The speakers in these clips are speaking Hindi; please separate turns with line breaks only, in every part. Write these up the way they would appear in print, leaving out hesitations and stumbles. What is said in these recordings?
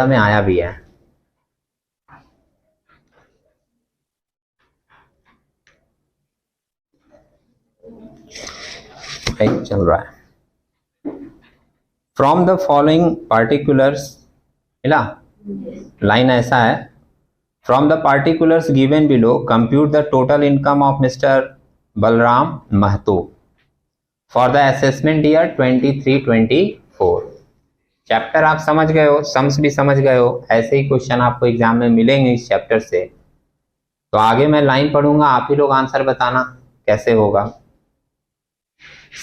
में आया भी है। चल रहा है। फ्रॉम द फॉलोइंग पार्टिकुलर्स, मिला? लाइन ऐसा है, from the particulars given below compute the total income of mister Balram Mahato for the assessment year 23-24। Chapter आप समझ गए हो, सम्स भी समझ गए हो, ऐसे ही क्वेश्चन आपको एग्जाम में मिलेंगे इस चैप्टर से। तो आगे मैं लाइन पढ़ूंगा, आप ही लोग आंसर बताना कैसे होगा।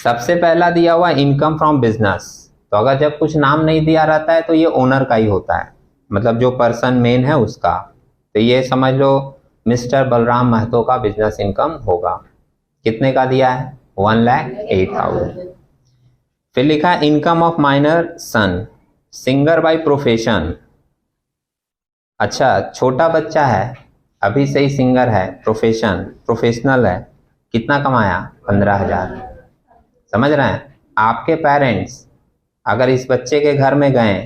सबसे पहला दिया हुआ इनकम फ्रॉम बिजनेस, तो अगर जब कुछ नाम नहीं दिया रहता है तो ये ओनर का ही होता है, मतलब जो पर्सन मेन है उसका। तो ये समझ लो मिस्टर बलराम महतो का बिजनेस इनकम होगा। कितने का दिया है? 1,08,000। फिर लिखा है income of minor son singer by profession. अच्छा, छोटा बच्चा है, अभी से ही सिंगर है, प्रोफेशनल है, कितना कमाया? 15,000। समझ रहे हैं? आपके पेरेंट्स अगर इस बच्चे के घर में गए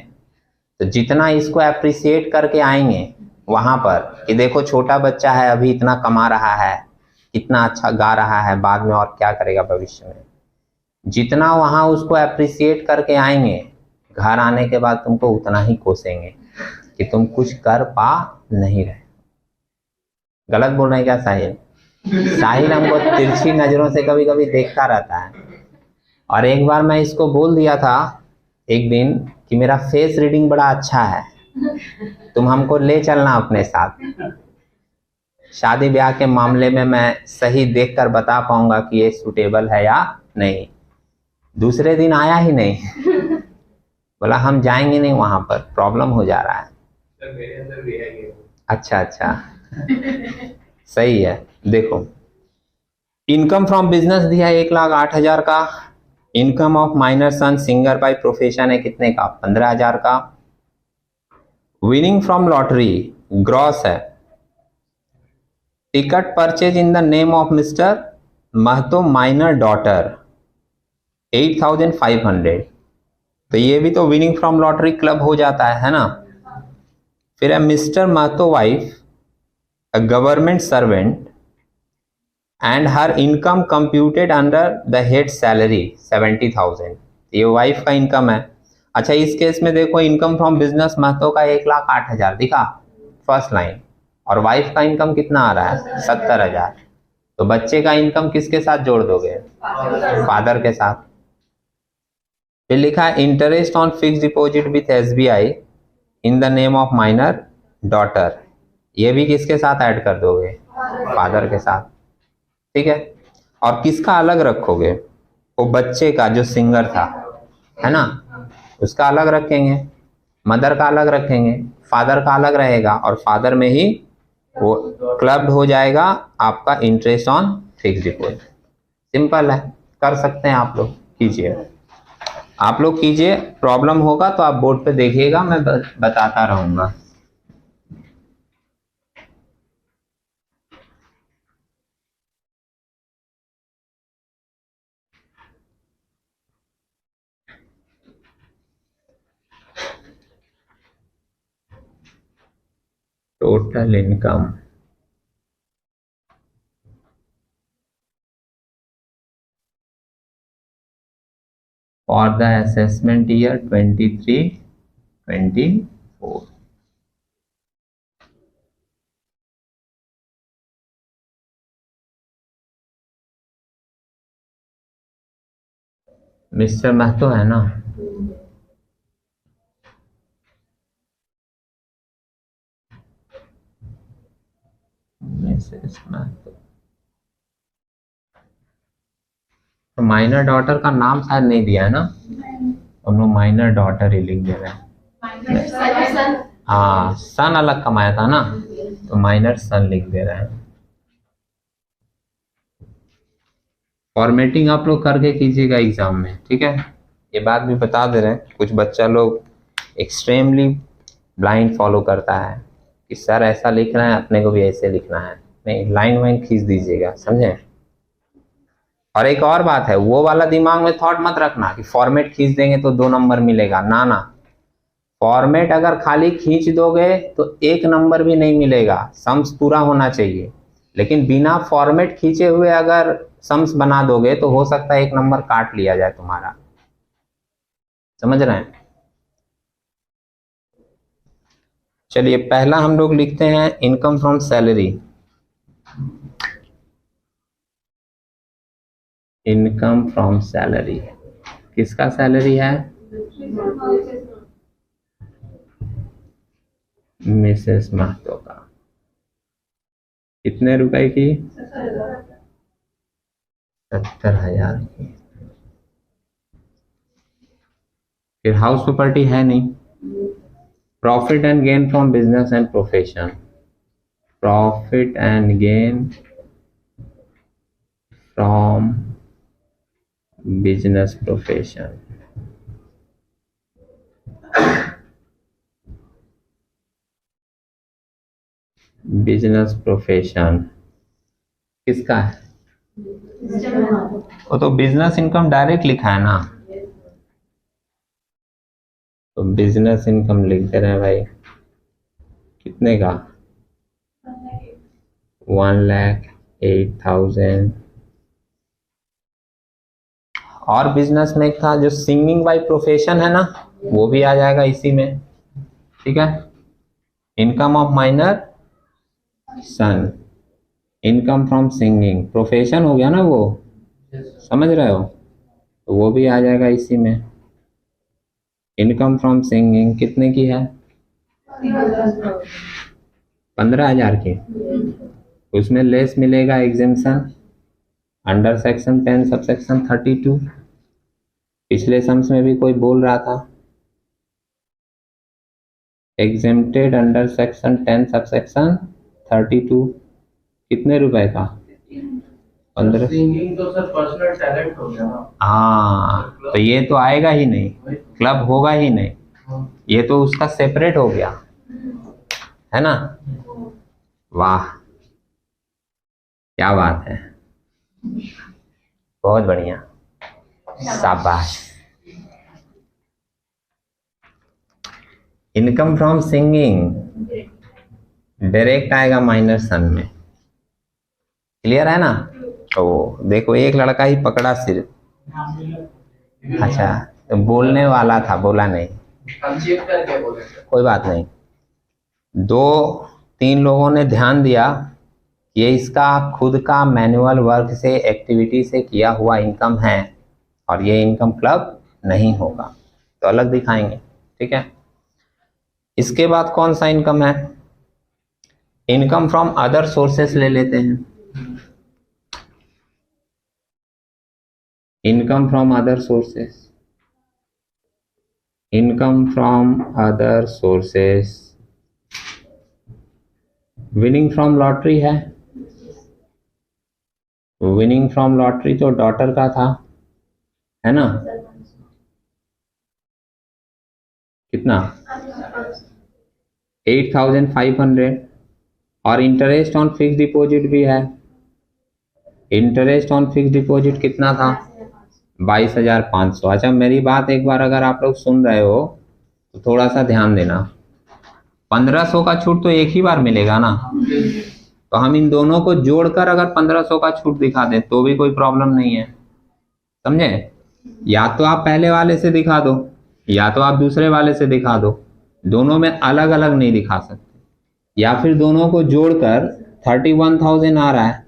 तो जितना इसको अप्रिशिएट करके आएंगे वहां पर कि देखो छोटा बच्चा है, अभी इतना कमा रहा है, कितना अच्छा गा रहा है, बाद में और क्या करेगा भविष्य में, जितना वहां उसको अप्रिशिएट करके आएंगे, घर आने के बाद तुमको उतना ही कोसेंगे कि तुम कुछ कर पा नहीं रहे। गलत बोल रहे हैं क्या साहिल? साहिल हमको तिरछी नजरों से कभी कभी देखता रहता है। और एक बार मैं इसको बोल दिया था एक दिन कि मेरा फेस रीडिंग बड़ा अच्छा है, तुम हमको ले चलना अपने साथ, शादी ब्याह के मामले में मैं सही देखकर बता पाऊंगा कि ये सूटेबल है या नहीं। दूसरे दिन आया ही नहीं। बोला हम जाएंगे नहीं, वहां पर प्रॉब्लम हो जा रहा है। सर मेरे अंदर भी है। अच्छा सही है। देखो इनकम फ्रॉम बिजनेस दिया है 1,08,000 का। Income of minor son singer by profession है कितने का? 15,000 का। विनिंग फ्रॉम लॉटरी ग्रॉस है। Ticket purchase in the name of mister Mahato minor daughter 8,500, तो ये भी तो विनिंग फ्रॉम लॉटरी क्लब हो जाता है ना। फिर है mister Mahto wife a government servant and her income computed under the head salary 70,000, ये वाइफ का इनकम है। अच्छा, इस केस में देखो इनकम फ्रॉम बिजनेस महतो का 1,08,000 दिखा फर्स्ट लाइन, और वाइफ का इनकम कितना आ रहा है? 70,000। तो बच्चे का इनकम किसके साथ जोड़ दोगे? फादर के साथ। फिर लिखा है interest on fix deposit with SBI in the name of minor daughter, ये भी किसके साथ ऐड कर दोगे? फादर के साथ। ठीक है, और किसका अलग रखोगे? वो बच्चे का जो सिंगर था, है ना, उसका अलग रखेंगे, मदर का अलग रखेंगे, फादर का अलग रहेगा, और फादर में ही वो क्लब्ड हो जाएगा आपका interest on fix deposit. Simple है, कर सकते हैं आप लोग, कीजिए, आप लोग कीजिए। प्रॉब्लम होगा तो आप बोर्ड पे देखिएगा, मैं बताता रहूंगा। Total income for the assessment year 23-24। Mister Mahto है ना? मिसेस महतो। तो माइनर डॉटर का नाम शायद नहीं दिया है ना, हम लोग माइनर डॉटर ही लिख दे रहे हैं। हाँ, सन अलग कमाया था ना, तो माइनर सन लिख दे रहे हैं। फॉर्मेटिंग आप लोग करके कीजिएगा एग्जाम में, ठीक है। ये बात भी बता दे रहे हैं, कुछ बच्चा लोग एक्सट्रीमली ब्लाइंड फॉलो करता है कि सर ऐसा लिख रहे हैं अपने को भी ऐसे लिखना है। नहीं, लाइन वाइन खींच दीजिएगा, समझे। और एक और बात है, वो वाला दिमाग में थॉट मत रखना कि फॉर्मेट खींच देंगे तो 2 नंबर मिलेगा, ना ना। फॉर्मेट अगर खाली खींच दोगे तो एक नंबर भी नहीं मिलेगा, सम्स पूरा होना चाहिए। लेकिन बिना फॉर्मेट खींचे हुए अगर सम्स बना दोगे तो हो सकता है एक नंबर काट लिया जाए तुम्हारा। समझ रहे हैं? चलिए पहला हम लोग लिखते हैं income from salary. Income from salary किसका सैलरी है? मिसेस महतो का। कितने रुपए की? 70,000 की। फिर हाउस प्रॉपर्टी है नहीं। Profit and gain from business and profession. Profit and gain from business profession. Business profession किसका है? वो तो बिजनेस इनकम डायरेक्ट लिखा है ना, तो बिजनेस इनकम लिख दे रहे हैं भाई। कितने का? 1,08,000। और बिजनेस में था जो सिंगिंग बाय प्रोफेशन है ना, वो भी आ जाएगा इसी में। ठीक है, income of minor son, income from singing, profession हो गया ना वो, समझ रहे हो? तो वो भी आ जाएगा इसी में। इनकम फ्रॉम सिंगिंग कितने की है? 15,000 की। उसमें लेस मिलेगा एग्जेम्पशन अंडर सेक्शन 10 सबसेक्शन 32। पिछले सम्स में भी कोई बोल रहा था एग्जेम्प्टेड अंडर सेक्शन 10 सबसेक्शन 32। कितने रुपए का? 15।
सिंगिंग तो सर पर्सनल टैलेंट हो गया ना।
हाँ, तो ये तो आएगा ही नहीं, क्लब होगा ही नहीं, ये तो उसका सेपरेट हो गया है ना। वाह क्या बात है, बहुत बढ़िया, शाबाश। इनकम फ्रॉम सिंगिंग डायरेक्ट आएगा माइनर सन में। क्लियर है ना? तो देखो एक लड़का ही पकड़ा सिर्फ। अच्छा, तो बोलने वाला था, बोला नहीं, कोई बात नहीं। 2-3 लोगों ने ध्यान दिया ये इसका खुद का मैनुअल वर्क से एक्टिविटी से किया हुआ इनकम है और ये इनकम क्लब नहीं होगा, तो अलग दिखाएंगे। ठीक है, इसके बाद कौन सा इनकम है? इनकम फ्रॉम अदर सोर्सेस ले लेते हैं। Income from other sources, income from other sources. Winning from lottery है, विनिंग फ्रॉम लॉटरी तो डॉटर का था, है ना? कितना? 8,500। और इंटरेस्ट ऑन फिक्स डिपॉजिट भी है। इंटरेस्ट ऑन फिक्स डिपॉजिट कितना था? 22,500। अच्छा मेरी बात एक बार अगर आप लोग सुन रहे हो तो थोड़ा सा ध्यान देना, 1500 का छूट तो एक ही बार मिलेगा ना, तो हम इन दोनों को जोड़कर अगर 1500 का छूट दिखा दें तो भी कोई प्रॉब्लम नहीं है, समझे? या तो आप पहले वाले से दिखा दो या तो आप दूसरे वाले से दिखा दो, दोनों में अलग अलग नहीं दिखा सकते। या फिर दोनों को जोड़कर 31,000 आ रहा है,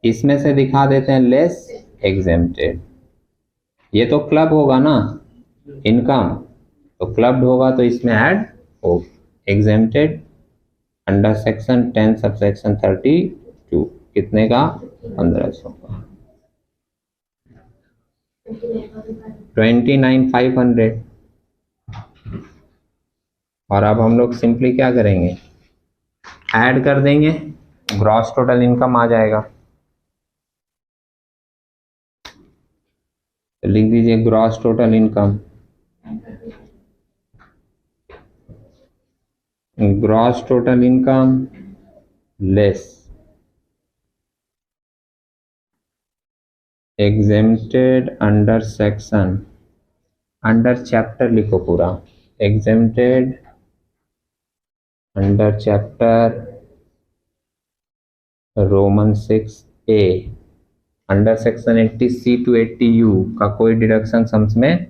इसमें से दिखा देते हैं लेस एग्जेम्प्टेड। ये तो क्लब होगा ना इनकम, तो क्लब्ड होगा तो इसमें ऐड हो एग्जेम्प्टेड अंडर सेक्शन 10 सबसेक्शन 32। कितने का? 1500 का। 29,500। और अब हम लोग सिंपली क्या करेंगे, ऐड कर देंगे, ग्रॉस टोटल इनकम आ जाएगा। तो लिख दीजिए gross total income. Gross total income less exempted under section, under chapter लिखो पूरा, exempted under chapter Roman 6A under section 80C to 80U का कोई डिडक्शन सम्स में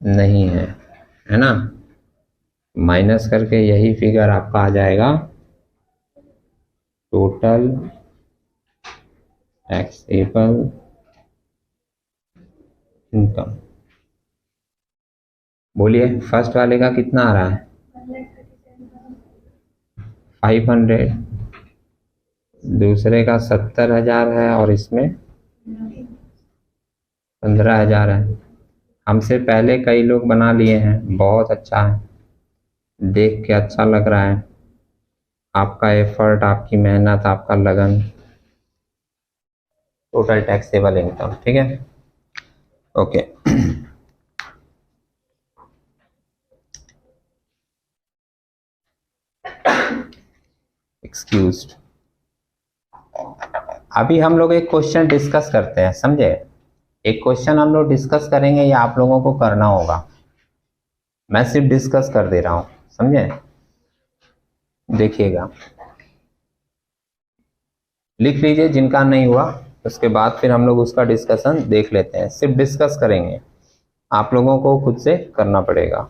नहीं है ना। माइनस करके यही फिगर आपका आ जाएगा टोटल टैक्सेबल इनकम। बोलिए फर्स्ट वाले का कितना आ रहा है? 500, दूसरे का 70,000 है और इसमें 15,000 है। हमसे पहले कई लोग बना लिए हैं, बहुत अच्छा है, देख के अच्छा लग रहा है। आपका एफर्ट, आपकी मेहनत, आपका लगन। टोटल टैक्सेबल इनकम, ठीक है, ओके। एक्सक्यूज्ड। अभी हम लोग एक क्वेश्चन डिस्कस करते हैं, समझे? एक क्वेश्चन हम लोग डिस्कस करेंगे, ये आप लोगों को करना होगा। मैं सिर्फ डिस्कस कर दे रहा हूं, समझे? देखिएगा, लिख लीजिए जिनका नहीं हुआ, उसके बाद फिर हम लोग उसका डिस्कशन देख लेते हैं। सिर्फ डिस्कस करेंगे, आप लोगों को खुद से करना पड़ेगा।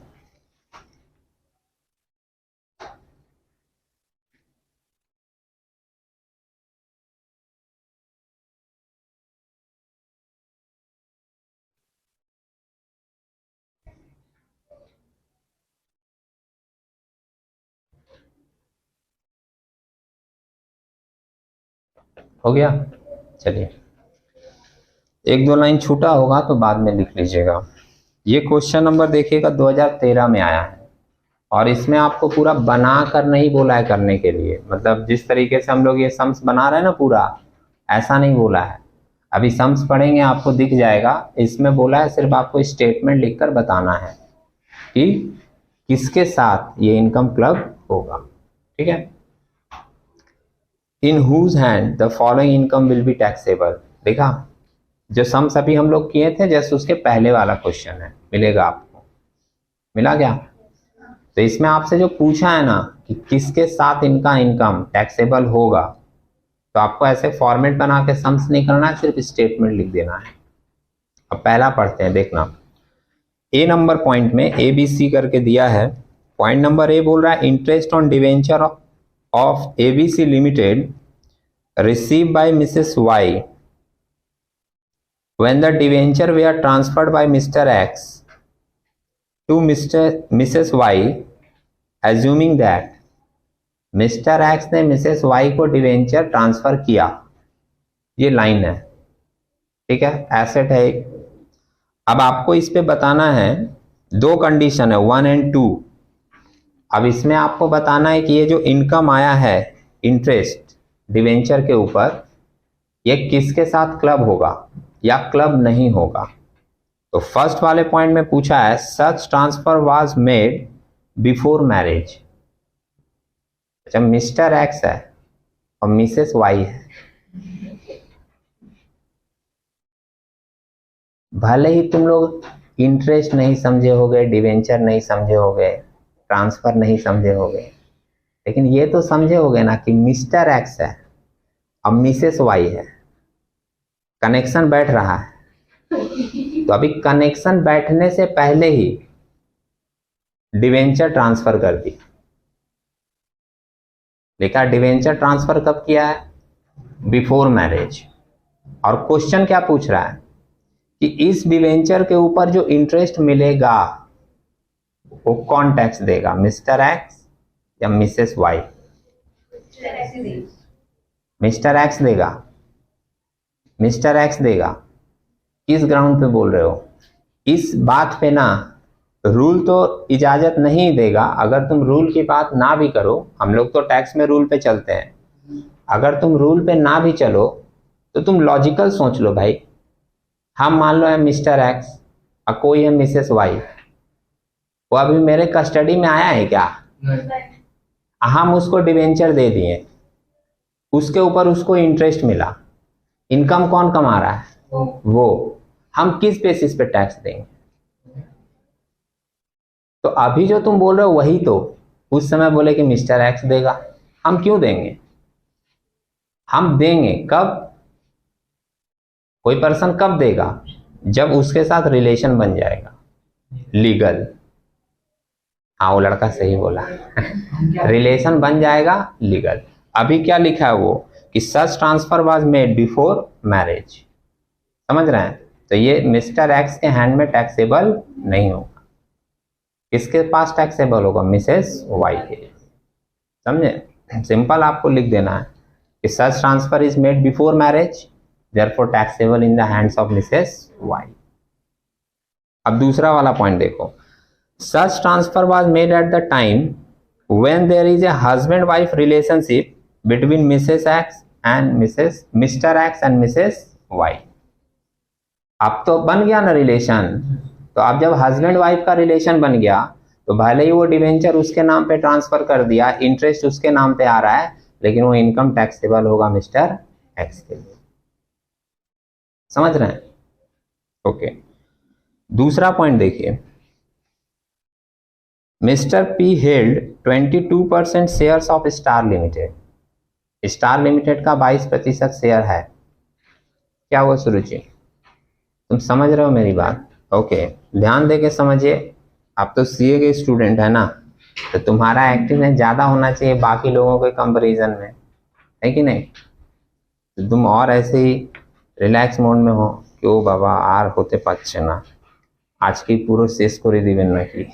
हो गया? चलिए, एक दो लाइन छूटा होगा तो बाद में लिख लीजिएगा। ये क्वेश्चन नंबर देखिएगा 2013 में आया है, और इसमें आपको पूरा बना कर नहीं बोला है करने के लिए। मतलब जिस तरीके से हम लोग ये सम्स बना रहे हैं ना, पूरा ऐसा नहीं बोला है। अभी सम्स पढ़ेंगे आपको दिख जाएगा। इसमें बोला है सिर्फ आपको स्टेटमेंट लिखकर बताना है कि किसके साथ ये इनकम क्लब होगा, ठीक है। In whose hand the following income will be taxable. देखा, जो सम्स अभी हम लोग किए थे जैसे उसके पहले वाला क्वेश्चन है, मिलेगा आपको, मिला क्या? तो इसमें आपसे जो पूछा है ना कि किसके साथ इनका इनकम टैक्सेबल होगा, तो आपको ऐसे फॉर्मेट बना के सम्स नहीं करना है, सिर्फ स्टेटमेंट लिख देना है। अब पहला पढ़ते हैं, देखना। ए नंबर पॉइंट में ABC करके दिया है। पॉइंट नंबर ए बोल रहा है interest on debenture of ABC limited receive by missus Y when the debenture were transferred by mister X to missus Y assuming that mister X ने मिसेस वाई को डिवेंचर ट्रांसफर किया। ये लाइन है, ठीक है, एसेट है एक। अब आपको इस पे बताना है, दो कंडीशन है 1 और 2। अब इसमें आपको बताना है कि ये जो इनकम आया है इंटरेस्ट डिवेंचर के ऊपर, ये किसके साथ क्लब होगा या क्लब नहीं होगा। तो फर्स्ट वाले पॉइंट में पूछा है सच transfer was made before marriage. अच्छा, मिस्टर एक्स है और मिसेस वाई है, भले ही तुम लोग इंटरेस्ट नहीं समझे होगे, डिवेंचर नहीं समझे होगे, ट्रांसफर नहीं समझे होगे, लेकिन ये तो समझे होगे ना कि मिस्टर एक्स है अब मिसेस वाई है, कनेक्शन बैठ रहा है। तो अभी कनेक्शन बैठने से पहले ही डिवेंचर ट्रांसफर कर दी। देखा, डिवेंचर ट्रांसफर कब किया है? Before marriage. और क्वेश्चन क्या पूछ रहा है कि इस डिवेंचर के ऊपर जो इंटरेस्ट मिलेगा वो कौन टैक्स देगा, मिस्टर एक्स या मिसेस वाई? मिस्टर एक्स देगा। मिस्टर एक्स देगा। किस ग्राउंड पे बोल रहे हो? इस बात पे ना, रूल तो इजाजत नहीं देगा। अगर तुम रूल की बात ना भी करो, हम लोग तो टैक्स में रूल पे चलते हैं, अगर तुम रूल पे ना भी चलो तो तुम लॉजिकल सोच लो भाई। हम मान लो है मिस्टर एक्स और कोई है मिसेस वाई, वो अभी मेरे कस्टडी में आया है क्या? हम उसको डिवेंचर दे दिए, उसके ऊपर उसको इंटरेस्ट मिला, इनकम कौन कमा रहा है? वो। हम किस बेसिस पे टैक्स देंगे? तो अभी जो तुम बोल रहे हो वही तो, उस समय बोले कि मिस्टर एक्स देगा। हम क्यों देंगे? हम देंगे कब? कोई पर्सन कब देगा? जब उसके साथ रिलेशन बन जाएगा लीगल। हाँ, वो लड़का सही बोला रिलेशन बन जाएगा लीगल। अभी क्या लिखा है वो कि such transfer was made before marriage. समझ रहे हैं? तो ये मिस्टर एक्स के हैंड में टैक्सेबल नहीं होगा। किसके पास टैक्सेबल होगा? मिसेस वाई के। समझे? सिंपल आपको लिख देना है कि such transfer is made before marriage, therefore taxable in the hands of missus Y. अब दूसरा वाला पॉइंट देखो, such transfer was made at the time when there is a husband wife relationship between missus X and mister X and missus Y. अब तो बन गया ना रिलेशन, तो अब जब हस्बैंड वाइफ का रिलेशन बन गया तो भले ही वो डिवेंचर उसके नाम पे ट्रांसफर कर दिया, इंटरेस्ट उसके नाम पे आ रहा है, लेकिन वो इनकम टैक्सेबल होगा मिस्टर एक्स के लिए। समझ रहे हैं? ओके। दूसरा पॉइंट देखिए, mister P held 22% shares of Star limited. Star limited का 22% शेयर है। क्या हुआ सुरुचि? तुम समझ रहे हो मेरी बात? ओके, ध्यान देके समझिए। आप तो सीए के स्टूडेंट है ना, तो तुम्हारा एक्टिवनेस ज़्यादा होना चाहिए बाकी लोगों के कंपैरिजन में, है कि नहीं? तो तुम और ऐसे ही रिलैक्स मोड में हो कि ओ बाबा आर होते पाচ্ছে ना, आज की पूरा शेष को रिदिवेन ना की।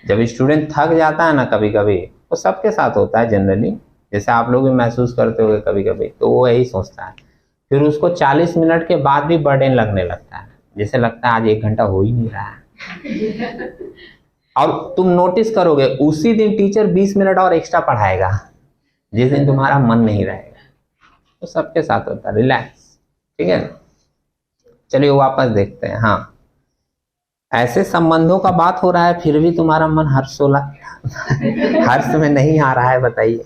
जब स्टूडेंट थक जाता है ना कभी कभी, तो सबके साथ होता है जनरली, जैसे आप लोग भी महसूस करते होंगे कभी कभी, तो वो यही सोचता है, फिर उसको 40 मिनट के बाद भी बर्डन लगने लगता है, जैसे लगता है आज 1 घंटा हो ही नहीं रहा है। और तुम नोटिस करोगे उसी दिन टीचर 20 मिनट और एक्स्ट्रा पढ़ाएगा जिस दिन तुम्हारा मन नहीं रहेगा। तो सबके साथ होता है, रिलैक्स। ठीक है, चलिए वापस देखते हैं। हाँ, ऐसे संबंधों का बात हो रहा है फिर भी तुम्हारा मन हर्ष में नहीं आ रहा है, बताइए।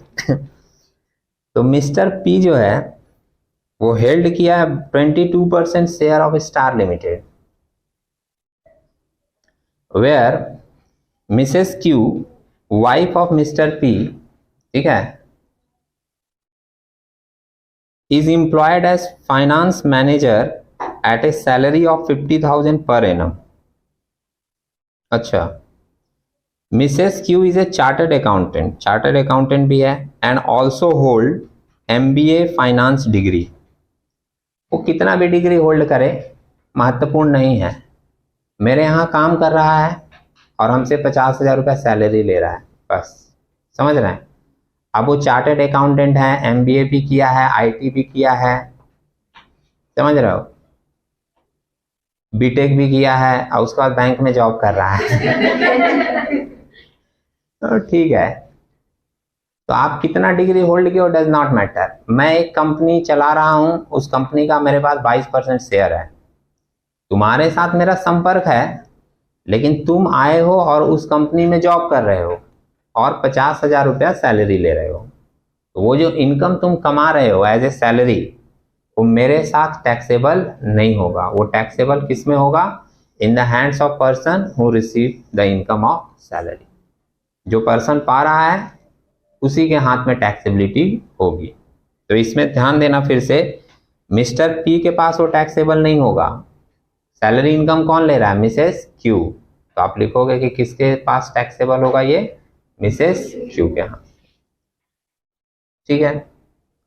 तो मिस्टर पी जो है वो हेल्ड किया है 22% share of Star limited, where missus Q wife of mister P, ठीक है, is employed as finance manager at a salary of 50,000 per annum. अच्छा, Mrs Q is a chartered accountant भी है and also hold MBA finance degree. वो कितना भी डिग्री होल्ड करे महत्वपूर्ण नहीं है, मेरे यहाँ काम कर रहा है और हमसे 50,000 रुपया सैलरी ले रहा है, बस। समझ रहे हैं? अब वो चार्टर्ड अकाउंटेंट है, MBA भी किया है, IT भी किया है, समझ रहे हो, BTech भी किया है, और उसके बाद बैंक में जॉब कर रहा है। तो ठीक है, तो आप कितना डिग्री होल्ड किए डज नॉट मैटर। मैं एक कंपनी चला रहा हूं, उस कंपनी का मेरे पास 22% शेयर है, तुम्हारे साथ मेरा संपर्क है, लेकिन तुम आए हो और उस कंपनी में जॉब कर रहे हो और 50,000 रुपया सैलरी ले रहे हो, तो वो जो इनकम तुम कमा रहे हो एज ए सैलरी, वो मेरे साथ टैक्सेबल नहीं होगा। वो टैक्सेबल किस में होगा? इन the hands of person who receive the income of salary. जो पर्सन पा रहा है उसी के हाथ में टैक्सेबिलिटी होगी। तो इसमें ध्यान देना फिर से, मिस्टर पी के पास वो टैक्सेबल नहीं होगा। सैलरी इनकम कौन ले रहा है? Mrs Q. तो आप लिखोगे कि किसके पास टैक्सेबल होगा? ये मिसेस क्यू के हाथ। ठीक है,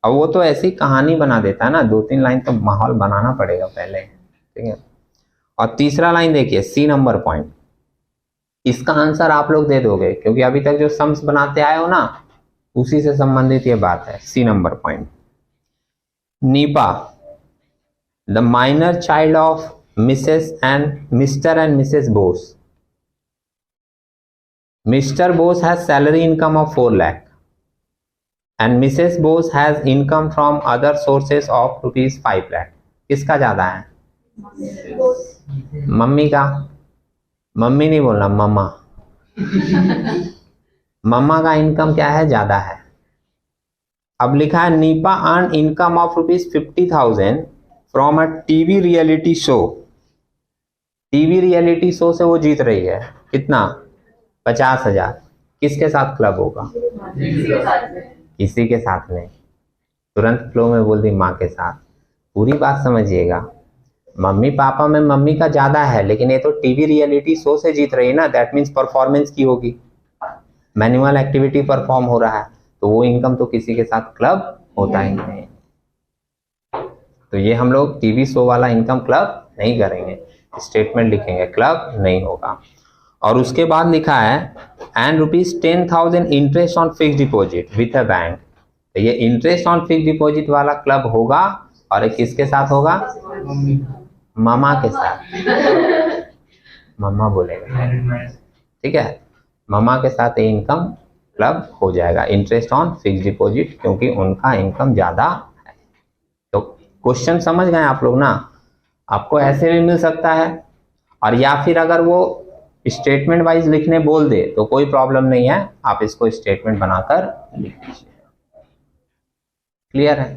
अब वो तो ऐसी कहानी बना देता है ना, 2-3 लाइन तो माहौल बनाना पड़ेगा पहले। ठीक है, और तीसरा लाइन देखिए, C नंबर पॉइंट, इसका आंसर आप लोग दे दोगे क्योंकि अभी तक जो सम्स बनाते आए हो ना उसी से संबंधित ये बात है। C number point, Nipah the minor child of mister and Mrs Bose. Mister Bose has salary income of 4 lakh and Mrs. Bose has income from other sources of ₹5 lakh। किसका ज्यादा है? मम्मी का। मम्मी नहीं बोलना, मम्मा। मम्मा का इनकम क्या है? ज्यादा है। अब लिखा है Nipah earn income of ₹50,000 from a TV reality show. TV reality show से वो जीत रही है कितना? 50,000। किसके साथ क्लब होगा? किसी के साथ नहीं, तुरंत फ्लो में बोल दी माँ के साथ। पूरी बात समझिएगा, मम्मी पापा में मम्मी का ज्यादा है, लेकिन ये तो टीवी रियलिटी शो से जीत रही है ना, दैट मीन्स परफॉर्मेंस की होगी, मैनुअल एक्टिविटी परफॉर्म हो रहा है, तो वो इनकम तो किसी के साथ क्लब होता ही नहीं। तो ये हम लोग टीवी शो वाला इनकम क्लब नहीं करेंगे, स्टेटमेंट लिखेंगे, क्लब नहीं होगा। और उसके बाद लिखा है and ₹10,000 interest on fix deposit with a bank. तो ये इंटरेस्ट ऑन फिक्स डिपॉजिट वाला क्लब होगा, और ये किसके साथ होगा? मामा के साथ, मामा बोलेगा, ठीक है, मामा के साथ ये इनकम क्लब हो जाएगा, इंटरेस्ट ऑन फिक्स डिपॉजिट, क्योंकि उनका इनकम ज्यादा है। तो क्वेश्चन समझ गए आप लोग ना? आपको ऐसे भी मिल सकता है, और या फिर अगर वो स्टेटमेंट वाइज लिखने बोल दे तो कोई प्रॉब्लम नहीं है, आप इसको स्टेटमेंट बनाकर लिख लीजिए। क्लियर है?